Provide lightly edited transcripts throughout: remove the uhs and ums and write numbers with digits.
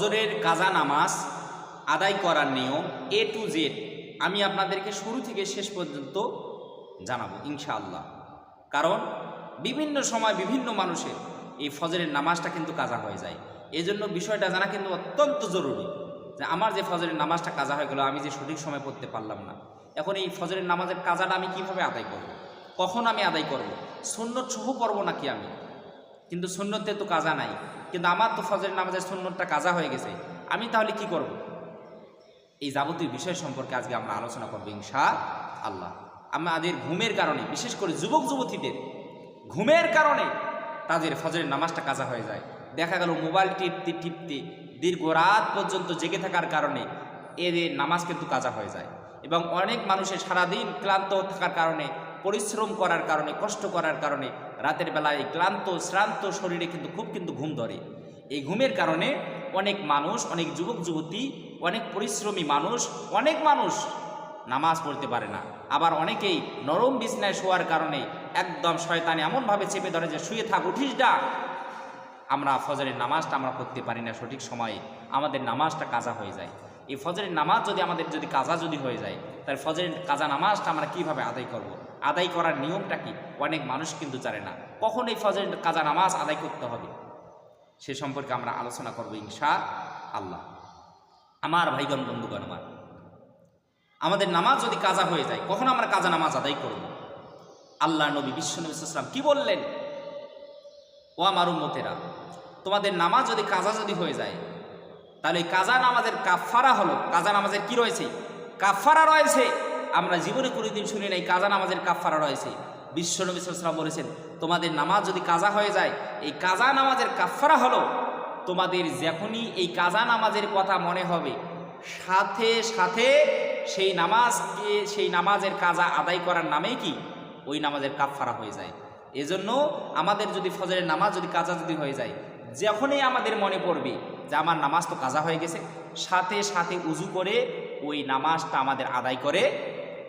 ফজরের কাজা নামাজ আদায় করার নিয়ম A to Z আমি আপনাদেরকে শুরু থেকে শেষ পর্যন্ত জানাবো ইনশাআল্লাহ। কারণ বিভিন্ন সময় বিভিন্ন মানুষের এই ফজরের নামাজটা কিন্তু কাজা হয়ে যায়। এজন্য বিষয়টা জানা কিন্তু অত্যন্ত জরুরি যে আমার যে ফজরের নামাজটা কাজা হয়ে গেল, আমি যে সঠিক সময় পড়তে পারলাম না, এখন এই ফজরের নামাজের কাজাটা আমি কিভাবে আদায় করব, কখন আমি আদায় করব, সুন্নত সহ পড়ব নাকি আমি? কিন্তু সুন্নতে তো কাজা নাই, কিন্তু আমার তো ফজরের নামাজের সুন্নতটা কাজা হয়ে গেছে, আমি তাহলে কি করব? এই যাবতীয় বিষয় সম্পর্কে আজকে আমরা আলোচনা করবো ইনশাআল্লাহ। আমাদের ঘুমের কারণে, বিশেষ করে যুবক যুবতীদের ঘুমের কারণে তাদের ফজরের নামাজটা কাজা হয়ে যায়। দেখা গেল মোবাইল টিপতে টিপতে দীর্ঘ রাত পর্যন্ত জেগে থাকার কারণে এদের নামাজ কিন্তু কাজা হয়ে যায়। এবং অনেক মানুষের সারাদিন ক্লান্ত থাকার কারণে, পরিশ্রম করার কারণে, কষ্ট করার কারণে রাতের বেলায় ক্লান্ত শ্রান্ত শরীরে কিন্তু ঘুম ধরে। এই ঘুমের কারণে অনেক মানুষ, অনেক যুবক যুবতী, অনেক পরিশ্রমী মানুষ, অনেক মানুষ নামাজ পড়তে পারে না। আবার অনেকেই নরম বিছনায় শোয়ার কারণে একদম শয়তান এমনভাবে চেপে ধরে যে শুয়ে থাক, উঠিস না। আমরা ফজরের নামাজটা আমরা পড়তে পারি না সঠিক সময়ে, আমাদের নামাজটা কাজা হয়ে যায়। এই ফজরের নামাজ যদি আমাদের কাজা হয়ে যায়, তাহলে ফজরের কাজা নামাজটা আমরা কিভাবে আদায় করব? আদায় করার নিয়মটা কি? অনেক মানুষ কিন্তু জানে না কখন এই ফজরের কাজা নামাজ আদায় করতে হবে। সে সম্পর্কে আমরা আলোচনা করব ইনশাআল্লাহ। আমার ভাইগণ বন্ধুগণ, আমাদের নামাজ যদি কাজা হয়ে যায়, কখন আমরা কাজা নামাজ আদায় করব? আল্লাহ নবী বিশ্বনবী সাল্লাল্লাহু আলাইহি ওয়াসাল্লাম কি বললেন? ও আমার উম্মতেরা, তোমাদের নামাজ যদি কাজা হয়ে যায়, তাহলে কাজা নামাজের কাফারা হলো, কাজা নামাজের কি রয়েছে? কাফারা রয়েছে। আমরা জীবনে কোনোদিন শুনি নাই কাজা নামাজের কাফারা রয়েছে। বিশ্বনবী সাল্লাল্লাহু আলাইহি ওয়াসাল্লাম বলেছেন, তোমাদের নামাজ যদি কাজা হয়ে যায়, এই কাজা নামাজের কাফারা হলো, তোমাদের যখনই এই কাজা নামাজের কথা মনে হবে, সাথে সাথে সেই নামাজের কাজা আদায় করার নামে কি ওই নামাজের কাফারা হয়ে যায়। এজন্য আমাদের যদি ফজরের নামাজ কাজা হয়ে যায়, যখনই আমাদের মনে পড়বে যে আমার নামাজ তো কাজা হয়ে গেছে, সাথে সাথে উজু করে ওই নামাজটা আমাদের আদায় করে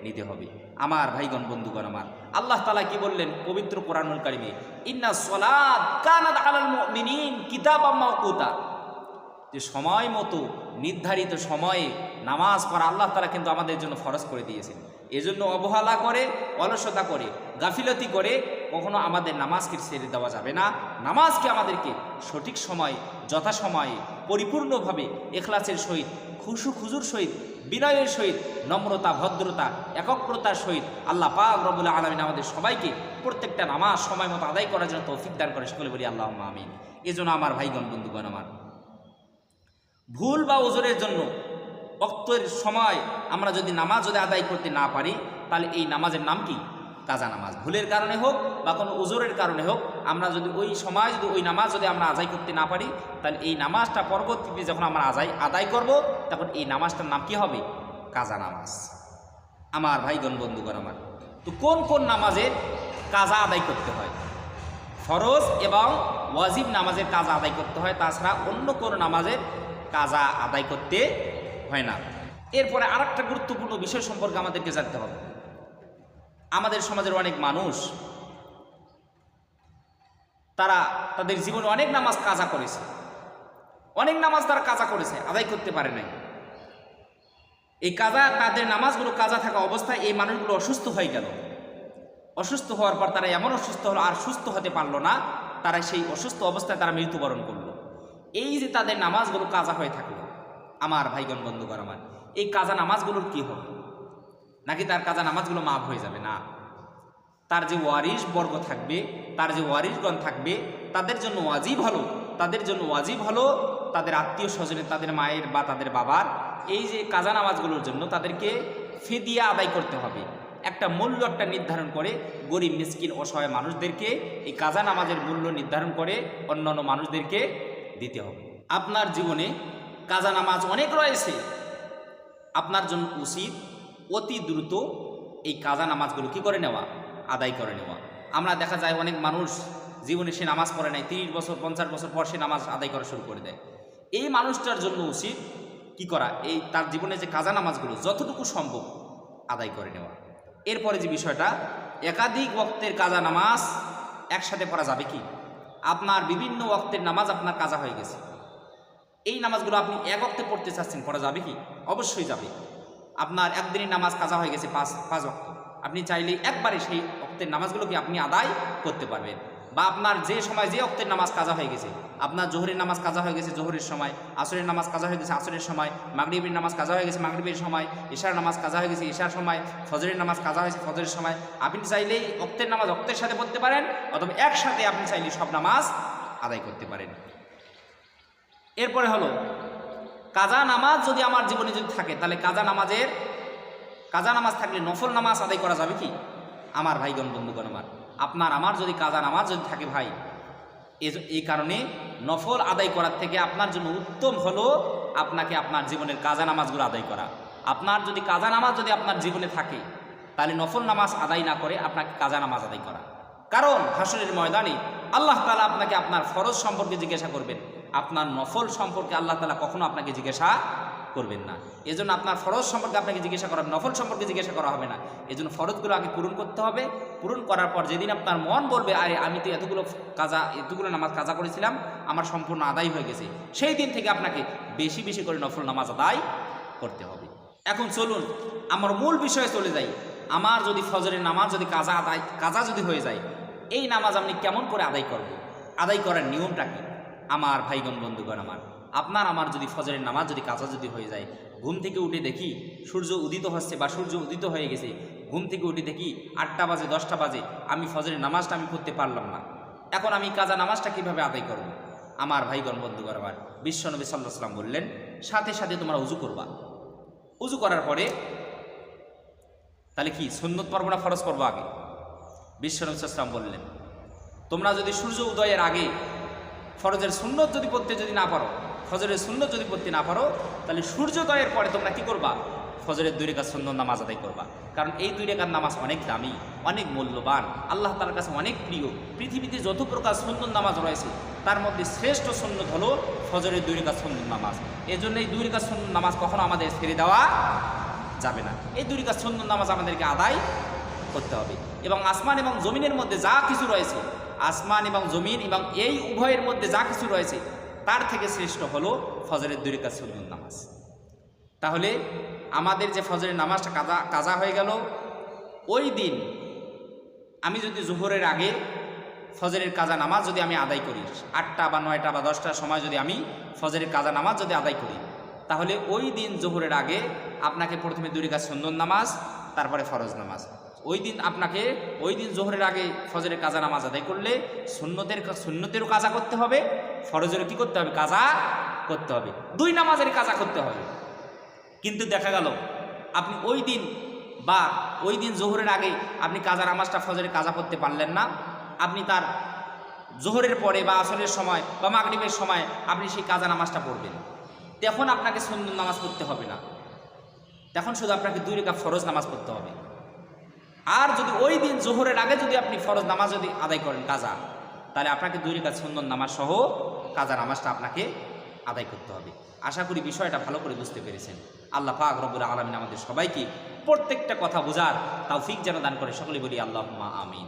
নিতে হবে। আমার ভাইগণ বন্ধুগণ, আল্লাহ তাআলা কি বললেন পবিত্র কোরআনুল কারিমে? ইন্নাস সালাত কানাত আলাল মুমিনিন কিতাবাম মাওকুতা, যে সময় মতো নির্ধারিত সময়ে নামাজ পড়া আল্লাহ তাআলা কিন্তু আমাদের জন্য ফরজ করে দিয়েছেন। এজন্য অবহেলা করে, অলসতা করে, গাফিলতি করে কখনো আমাদের নামাজকে ছেড়ে দেওয়া যাবে না। নামাজকে আমাদেরকে সঠিক সময়ে, যথাসময়ে, পরিপূর্ণভাবে, ইখলাসের সহিত, খুজুর সহিত, বিনয়ের সহিত, নম্রতা, ভদ্রতা, একগ্রতার সহিত আল্লাহ পাক রব্বুল আলামিন আমাদের সবাইকে প্রত্যেকটা নামাজ সময় মতো আদায় করার জন্য তৌফিক দান করে। সকলে বলি আল্লাহুম্মা আমিন। এজন্য আমার ভাইগণ বন্ধুগণ, ভুল বা ওজরের জন্য ওয়াক্তের সময় আমরা যদি নামাজ আদায় করতে না পারি, তাহলে এই নামাজের নাম কি? কাজা নামাজ। ভুলের কারণে হোক বা কোনো ওজরের কারণে হোক, আমরা যদি ওই সময় ওই নামাজ আমরা আদায় করতে না পারি, তাহলে এই নামাজটা পরবর্তীতে যখন আমরা আদায় করব, তখন এই নামাজটার নাম কি হবে? কাজা নামাজ। আমার ভাইগণ বন্ধুগণ, তো কোন কোন নামাজের কাজা আদায় করতে হয়? ফরজ এবং ওয়াজিব নামাজের কাজা আদায় করতে হয়, তাছাড়া অন্য কোনো নামাজের কাজা আদায় করতে হয় না। এরপরে আরেকটা গুরুত্বপূর্ণ বিষয় সম্পর্কে আমাদেরকে জানতে হবে। আমাদের সমাজের অনেক মানুষ, তারা তাদের জীবনে অনেক নামাজ কাজা করেছে, অনেক নামাজ তারা কাজা করেছে, আদায় করতে পারে নাই। এই তাদের নামাজগুলো কাজা থাকা অবস্থায় এই মানুষগুলো অসুস্থ হয়ে গেল। অসুস্থ হওয়ার পর তারা এমন অসুস্থ হলো, আর সুস্থ হতে পারলো না, তারা সেই অসুস্থ অবস্থায় তারা মৃত্যুবরণ করলো। এই যে তাদের নামাজগুলো কাজা হয়ে থাকলো, আমার ভাইগণ বন্ধুগণ, এই কাজা নামাজগুলোর কি হবে? নাকি তার কাজা নামাজগুলো মাফ হয়ে যাবে? না, তার যে ওয়ারিশ বর্গ থাকবে, তার যে ওয়ারিশগণ থাকবে, তাদের জন্য ওয়াজিব হলো তাদের আত্মীয় স্বজনের, তাদের মায়ের বা তাদের বাবার এই যে কাজা নামাজগুলোর জন্য তাদেরকে ফিদিয়া আদায় করতে হবে। একটা মূল্য নির্ধারণ করে গরিব মিসকিন অসহায় মানুষদেরকে এই কাজা নামাজের মূল্য নির্ধারণ করে অন্যান্য মানুষদেরকে দিতে হবে। আপনার জীবনে কাজা নামাজ অনেক রয়েছে, আপনার জন্য উচিত অতি দ্রুত এই কাজা নামাজগুলো কি করে নেওয়া? আদায় করে নেওয়া। আমরা দেখা যায় অনেক মানুষ জীবনে সে নামাজ পড়ে নাই, 30 বছর 50 বছর পর সে নামাজ আদায় করা শুরু করে দেয়। এই মানুষটার জন্য উচিত কি করা? এই তার জীবনে যে কাজা নামাজগুলো যতটুকু সম্ভব আদায় করে নেওয়া। এরপরে যে বিষয়টা, একাধিক ওয়াক্তের কাজা নামাজ একসাথে পড়া যাবে কি? আপনার বিভিন্ন ওয়াক্তের নামাজ আপনার কাজা হয়ে গেছে, এই নামাজগুলো আপনি এক ওয়াক্তে পড়তে চাচ্ছেন, পড়া যাবে কি? অবশ্যই যাবে। আপনার একদিনের নামাজ কাজা হয়ে গেছে পাঁচ ওয়াক্ত, আপনি চাইলে একবারে সেই ওক্তের নামাজগুলোকে আপনি আদায় করতে পারবেন। বা আপনার যে সময় যে ওক্তের নামাজ কাজা হয়ে গেছে, আপনার জোহরের নামাজ কাজা হয়ে গেছে জোহরের সময়, আসরের নামাজ কাজা হয়ে গেছে আসরের সময়, মাগরিবের নামাজ কাজা হয়ে গেছে মাগরিবের সময়, ইশার নামাজ কাজা হয়ে গেছে ইশার সময়, ফজরের নামাজ কাজা হয়েছে ফজরের সময়, আপনি চাইলেই ওক্তের নামাজ ওক্তের সাথে পড়তে পারেন, অথবা একসাথে আপনি চাইলে সব নামাজ আদায় করতে পারেন। এরপরে হলো কাজা নামাজ যদি আমার জীবনে যদি থাকে, তাহলে কাজা নামাজ থাকলে নফল নামাজ আদায় করা যাবে কি? আমার ভাইগণ বন্ধুগণ, আমার যদি কাজা নামাজ যদি থাকে ভাই, এই কারণে নফল আদায় করার থেকে আপনার জন্য উত্তম হলো আপনাকে আপনার জীবনের কাজা নামাজগুলো আদায় করা। আপনার যদি কাজা নামাজ যদি আপনার জীবনে থাকে, তাহলে নফল নামাজ আদায় না করে আপনাকে কাজা নামাজ আদায় করা। কারণ হাসরের ময়দানে আল্লাহ তাআলা আপনাকে আপনার ফরজ সম্পর্কে জিজ্ঞাসা করবেন, আপনার নফল সম্পর্কে আল্লাহ তাআলা কখনো আপনাকে জিজ্ঞাসা করবেন না। এজন্য আপনার ফরজ সম্পর্কে আপনাকে জিজ্ঞাসা করা হবে, নফল সম্পর্কে জিজ্ঞাসা করা হবে না। এজন্য ফরজগুলো আগে পূরণ করতে হবে। পূরণ করার পর যেদিন আপনার মন বলবে আরে আমি তো এতগুলো নামাজ কাজা করেছিলাম, আমার সম্পূর্ণ আদায় হয়ে গেছে, সেই দিন থেকে আপনাকে বেশি বেশি করে নফল নামাজ আদায় করতে হবে। এখন চলুন আমার মূল বিষয়ে চলে যাই। আমার যদি ফজরের নামাজ যদি কাজা যদি হয়ে যায়, এই নামাজ আমি কেমন করে আদায় করব? আদায় করার নিয়মটা কি? আমার ভাইগণ বন্ধুগণ, আমার যদি ফজরের নামাজ যদি কাজা যদি হয়ে যায়, ঘুম থেকে উঠে দেখি সূর্য উদিত হচ্ছে বা সূর্য উদিত হয়ে গেছে, ঘুম থেকে উঠে দেখি 8টা বাজে 10টা বাজে, আমি ফজরের নামাজটা আমি করতে পারলাম না। এখন আমি কাজা নামাজটা কিভাবে আদায় করব? আমার ভাইগণ বন্ধুগণ, বিশ্বনবী সাল্লাল্লাহু আলাইহি ওয়াসাল্লাম বললেন, সাথে সাথে তোমরা উজু করবা। উজু করার পরে তাহলে কি সুন্নত পড়ব না ফরজ পড়ব আগে? বিশ্বনবী সাল্লাল্লাহু আলাইহি ওয়াসাল্লাম বললেন, তোমরা যদি সূর্য উদয়ের আগে ফরজের সুন্নত যদি পড়তে যদি না পারো, ফজরের সুন্নত যদি পড়তে না পারো, তাহলে সূর্যোদয়ের পরে তোমরা কি করবা? ফজরের 2 রাকাত সুন্নত নামাজ আদায় করবা। কারণ এই 2 রাকাত নামাজ অনেক দামি, অনেক মূল্যবান, আল্লাহ তাআলার কাছে অনেক প্রিয়। পৃথিবীতে যত প্রকার সুন্নত নামাজ রয়েছে তার মধ্যে শ্রেষ্ঠ সুন্নত হলো ফজরের 2 রাকাত সুন্নত নামাজ। এজন্য এই 2 রাকাত সুন্নত নামাজ কখনো আমাদের ছেড়ে দেওয়া যাবে না। এই 2 রাকাত সুন্নত নামাজ আমাদেরকে আদায় করতে হবে। এবং আসমান এবং জমিনের মধ্যে যা কিছু রয়েছে, আসমান এবং জমিন এবং এই উভয়ের মধ্যে যা কিছু রয়েছে, তার থেকে শ্রেষ্ঠ হলো ফজরের 2 রাকাত সুন্নত নামাজ। তাহলে আমাদের যে ফজরের নামাজটা কাজা হয়ে গেল, ওই দিন আমি যদি জোহরের আগে ফজরের কাজা নামাজ যদি আমি আদায় করি, 8টা বা 9টা বা 10টার সময় যদি আমি ফজরের কাজা নামাজ যদি আদায় করি, তাহলে ওই দিন জোহরের আগে আপনাকে প্রথমে 2 রাকাত সুন্নত নামাজ, তারপরে ফরজ নামাজ। ওই দিন জোহরের আগে ফজরের কাজা নামাজ আদায় করলে সুন্নতেরও কাজা করতে হবে, ফরজেরও কি করতে হবে? কাজা করতে হবে, 2 নামাজের কাজা করতে হবে। কিন্তু দেখা গেল আপনি ওই দিন জোহরের আগে আপনি কাজা নামাজটা ফজরের কাজা করতে পারলেন না, আপনি তার জোহরের পরে বা আসরের সময় বা মাগরিবের সময় আপনি সেই কাজা নামাজটা পড়বেন, তখন আপনাকে সুন্নত নামাজ পড়তে হবে না, তখন শুধু আপনাকে 2 রাকাত ফরজ নামাজ পড়তে হবে। আর যদি ওই দিন জোহরের আগে যদি আপনি ফরজ নামাজ যদি আদায় করেন কাজা, তাহলে আপনাকে 2 রাকাত সুন্নত নামাজ সহ কাজা নামাজটা আপনাকে আদায় করতে হবে। আশা করি বিষয়টা ভালো করে বুঝতে পেরেছেন। আল্লাহ পাক রব্বুল আলামিন আমাদের সবাইকে প্রত্যেকটা কথা বোঝার তৌফিক যেন দান করে, সকলে বলি আল্লাহুম্মা আমিন।